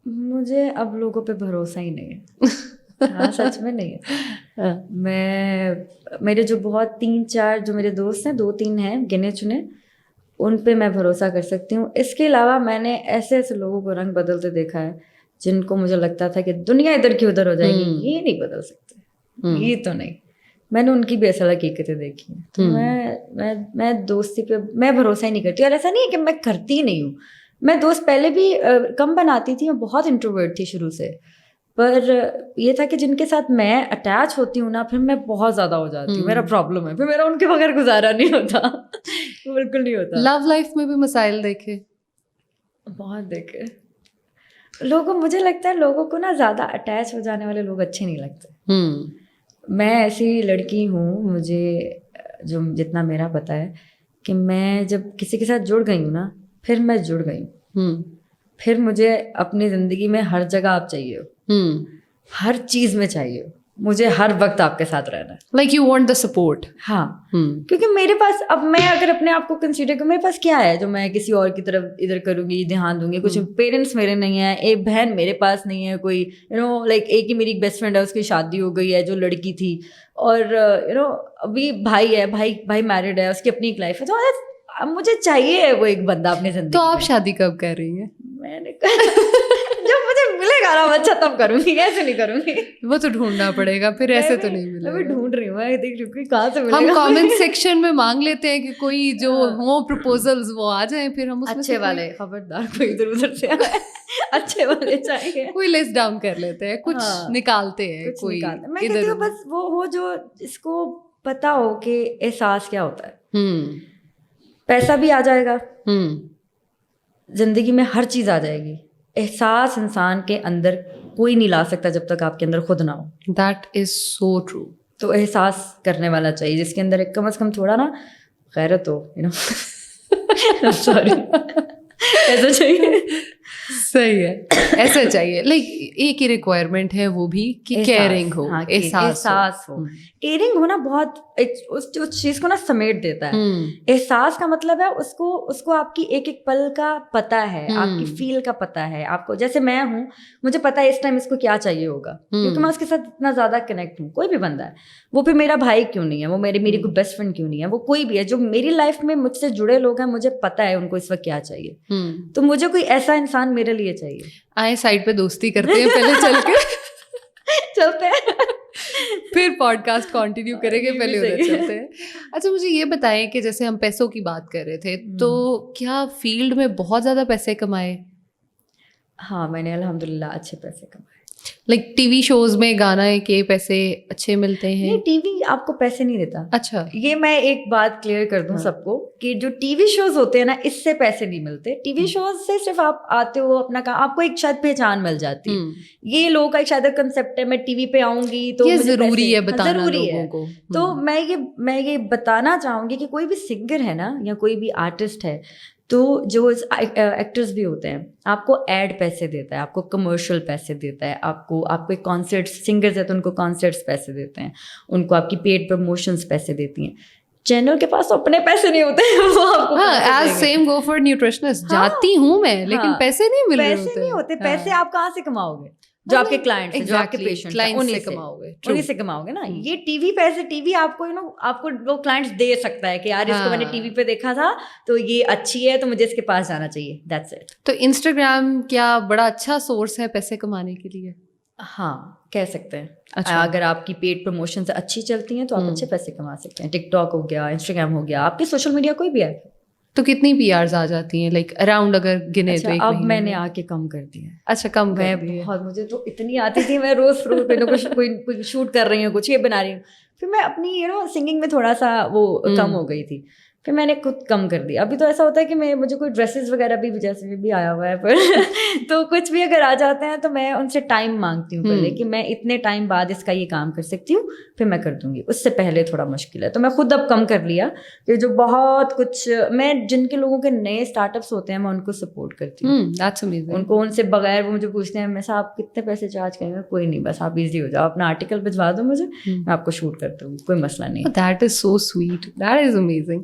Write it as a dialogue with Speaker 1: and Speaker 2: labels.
Speaker 1: मुझे अब लोगों पे भरोसा ही नहीं है। हाँ, सच में नहीं है। मेरे जो बहुत 3-4 जो मेरे दोस्त हैं, 2-3 हैं गिने चुने, उन पे मैं भरोसा कर सकती हूँ। इसके अलावा मैंने ऐसे ऐसे लोगों को रंग बदलते देखा है जिनको मुझे लगता था कि दुनिया इधर की उधर हो जाएगी, ये नहीं बदल सकते, ये तो नहीं। मैंने उनकी भी असल हकीकतें देखी हैं। तो मैं दोस्ती पे मैं भरोसा ही नहीं करती। और ऐसा नहीं है कि मैं करती नहीं हूँ, मैं दोस्त पहले भी कम बनाती थी। मैं बहुत इंट्रोवर्ट थी शुरू से, पर ये था कि जिनके साथ मैं अटैच होती हूँ ना, फिर मैं बहुत ज्यादा हो जाती हूँ। मेरा प्रॉब्लम है, फिर मेरा उनके बगैर गुजारा नहीं होता। बिल्कुल नहीं होता।
Speaker 2: लव लाइफ में भी मसाइल देखे?
Speaker 1: बहुत देखे लोगों। मुझे लगता है लोगों को ना ज्यादा अटैच हो जाने वाले लोग अच्छे नहीं लगते। मैं ऐसी लड़की हूँ, मुझे जो जितना मेरा पता है कि मैं जब किसी के साथ जुड़ गई हूँ ना, फिर मैं जुड़ गई हूँ। फिर मुझे अपनी जिंदगी में हर जगह आप चाहिए हो, हर चीज में चाहिए हो। मुझे हर वक्त आपके साथ रहना है।
Speaker 2: Like you want the support.
Speaker 1: हाँ, क्योंकि मेरे पास, अब मैं अगर अपने आप को कंसीडर करूँ, मेरे पास क्या है जो मैं किसी और की तरफ इधर करूंगी, ध्यान दूंगी। कुछ पेरेंट्स मेरे नहीं है, एक बहन मेरे पास नहीं है कोई, लाइक एक ही मेरी बेस्ट फ्रेंड है, उसकी शादी हो गई है जो लड़की थी। और अभी भाई है, भाई मैरिड है, उसकी अपनी एक लाइफ है। तो अब मुझे चाहिए वो एक बंदा अपनी जिंदगी।
Speaker 2: तो आप शादी कब कर रही हैं?
Speaker 1: मैंने जब मुझे मिलेगा ना बच्चा तब करूंगी, ऐसे नहीं करूंगी।
Speaker 2: वो तो ढूंढना पड़ेगा, फिर ऐसे तो नहीं मिलेगा।
Speaker 1: मैं ढूंढ रही हूँ, मैं देख रही हूँ कहाँ से मिलेगा।
Speaker 2: हम कमेंट सेक्शन में मांग लेते हैं कि कोई जो हो प्रपोजल्स वो आ जाए, फिर हम उसमें
Speaker 1: अच्छे वाले, खबरदार कोई इधर उधर से आए। अच्छे वाले चाहिए।
Speaker 2: कोई लिस्ट डाउन कर लेते हैं, कुछ निकालते हैं, कोई
Speaker 1: मैं कहती हूँ बस वो हो जो इसको पता हो कि एहसास क्या होता है। पैसा भी आ जाएगा, जिंदगी में हर चीज आ जाएगी, एहसास इंसान के अंदर कोई नहीं ला सकता जब तक आपके अंदर खुद ना हो।
Speaker 2: That is so true.
Speaker 1: तो एहसास करने वाला चाहिए जिसके अंदर एक कम से कम थोड़ा ना गैरत हो, सॉरी, ऐसा चाहिए।
Speaker 2: सही है, ऐसा चाहिए। लाइक एक ही रिक्वायरमेंट है वो भी कि केयरिंग हो, एहसास हो।
Speaker 1: केयरिंग होना बहुत उस चीज को ना समेट देता है। एहसास का मतलब है उसको आपकी एक एक पल का पता है, आपकी फील का पता है आपको। जैसे मैं हूँ, मुझे पता है इस टाइम इसको क्या चाहिए होगा, क्योंकि मैं उसके साथ इतना ज्यादा कनेक्ट हूँ। कोई भी बंदा है, वो फिर मेरा भाई क्यों नहीं है, वो मेरी कोई बेस्ट फ्रेंड क्यों नहीं है, वो कोई भी है जो मेरी लाइफ में मुझसे जुड़े लोग हैं, मुझे पता है उनको इस वक्त क्या चाहिए। तो मुझे कोई ऐसा इंसान मेरे लिए चाहिए।
Speaker 2: आए साइड पे दोस्ती करते हैं पहले, चल के
Speaker 1: चलते हैं,
Speaker 2: फिर पॉडकास्ट कंटिन्यू करेंगे, पहले उधर चलते हैं। अच्छा, मुझे ये बताएं कि जैसे हम पैसों की बात कर रहे थे, तो क्या फील्ड में बहुत ज्यादा पैसे कमाए?
Speaker 1: हाँ, मैंने अल्हम्दुलिल्लाह अच्छे पैसे कमाए।
Speaker 2: लाइक टीवी शोज में गाना के पैसे अच्छे मिलते हैं?
Speaker 1: नहीं, टीवी आपको पैसे नहीं देता।
Speaker 2: अच्छा,
Speaker 1: ये मैं एक बात क्लियर कर दूं सबको कि जो टीवी शोज होते हैं ना, इससे पैसे नहीं मिलते। टीवी शोज से सिर्फ आप आते हो अपना काम, आपको एक शायद पहचान मिल जाती है। ये लोगों का एक शायद कंसेप्ट है, मैं टीवी पे आऊंगी तो
Speaker 2: ये जरूरी है बताना
Speaker 1: जरूरी
Speaker 2: लोगों
Speaker 1: है।
Speaker 2: को।
Speaker 1: तो मैं ये बताना चाहूंगी कि कोई भी सिंगर है ना, या कोई भी आर्टिस्ट है, तो जो एक्टर्स भी होते हैं, आपको एड पैसे देता है, आपको कमर्शियल पैसे देता है, आपको एक कॉन्सर्ट, सिंगर्स है तो उनको कॉन्सर्ट्स पैसे देते हैं, उनको आपकी पेड प्रमोशंस पैसे देती हैं। चैनल के पास अपने पैसे नहीं होते हैं, वो आपको
Speaker 2: as same go for nutritionist जाती हूँ मैं, लेकिन पैसे नहीं मिल रहे होते।
Speaker 1: पैसे नहीं होते। पैसे आप कहाँ से कमाओगे? जो आपके क्लाइंट्स हैं, जो आपके पेशेंट्स हैं, उन्हीं से कमाओगे ना। ये टीवी पैसे, टीवी आपको आपको वो क्लाइंट्स दे सकता है कि यार इसको मैंने टीवी पे देखा था तो ये अच्छी है तो मुझे इसके पास जाना चाहिए, दैट्स इट।
Speaker 2: तो इंस्टाग्राम क्या बड़ा अच्छा सोर्स है पैसे कमाने के लिए?
Speaker 1: हाँ, कह सकते हैं।
Speaker 2: अच्छा।
Speaker 1: अगर आपकी पेड प्रमोशन अच्छी चलती हैं तो आप अच्छे पैसे कमा सकते हैं। टिकटॉक हो गया, इंस्टाग्राम हो गया, आपकी सोशल मीडिया कोई भी है।
Speaker 2: तो कितनी पीआरस आ जाती हैं, लाइक अराउंड अगर गिने?
Speaker 1: अच्छा,
Speaker 2: तो
Speaker 1: अब मैंने आके कम कर दिया।
Speaker 2: अच्छा, कम कर दिया।
Speaker 1: बहुत, मुझे तो इतनी आती थी, मैं रोज कोई शूट कर रही हूँ, कुछ ये बना रही हूँ, फिर मैं अपनी सिंगिंग में थोड़ा सा वो कम हो गई थी, फिर मैंने खुद कम कर दिया। अभी तो ऐसा होता है कि मुझे कोई ड्रेसेस वगैरह भी जैसे भी आया हुआ है पर तो कुछ भी अगर आ जाते हैं तो मैं उनसे टाइम मांगती हूँ पहले कि मैं इतने टाइम बाद इसका ये काम कर सकती हूँ, फिर मैं कर दूंगी। उससे पहले थोड़ा मुश्किल है, तो मैं खुद अब कम कर लिया कि जो बहुत कुछ मैं जिनके लोगों के नए स्टार्टअप्स होते हैं मैं उनको सपोर्ट करती हूँ।
Speaker 2: That's amazing.
Speaker 1: उनको उनसे बगैर वो मुझे पूछते हैं, मैं साहब आप कितने पैसे चार्ज करेंगे? कोई नहीं, बस आप इजी हो जाओ, अपना आर्टिकल भिजवा दो मुझे, मैं आपको शूट कर दूँगी, कोई मसला नहीं।
Speaker 2: That is so sweet, that is amazing.